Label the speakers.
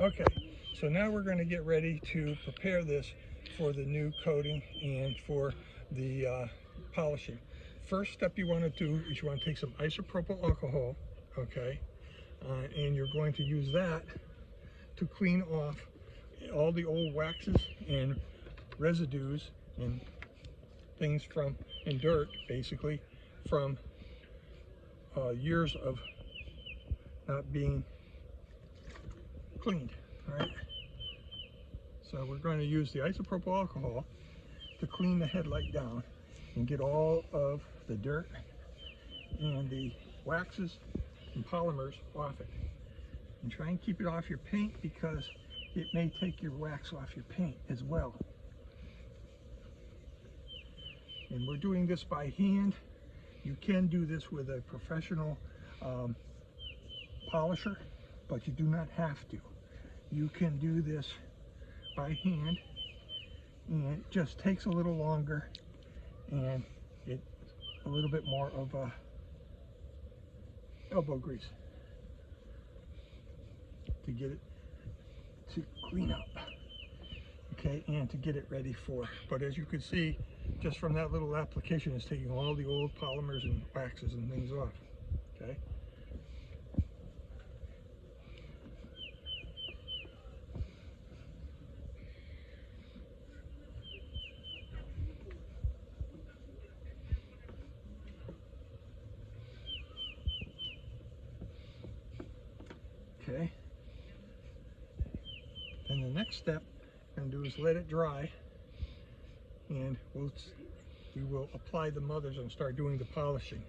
Speaker 1: Okay, so now we're going to get ready to prepare this for the new coating and for the polishing. First step you want to do is you want to take some isopropyl alcohol, okay, and you're going to use that to clean off all the old waxes and residues and things from, and dirt basically, from years of not being cleaned. All right, so we're going to use the isopropyl alcohol to clean the headlight down and get all of the dirt and the waxes and polymers off it, and try and keep it off your paint because it may take your wax off your paint as well. And we're doing this by hand. You can do this with a professional polisher, but you do not have to. You can do this by hand, and it just takes a little longer, and it's a little bit more of a elbow grease to get it to clean up, okay, and to get it ready for. But as you can see, just from that little application, it's taking all the old polymers and waxes and things off, okay. Okay, then the next step I'm going to do is let it dry, and we will apply the mothers and start doing the polishing.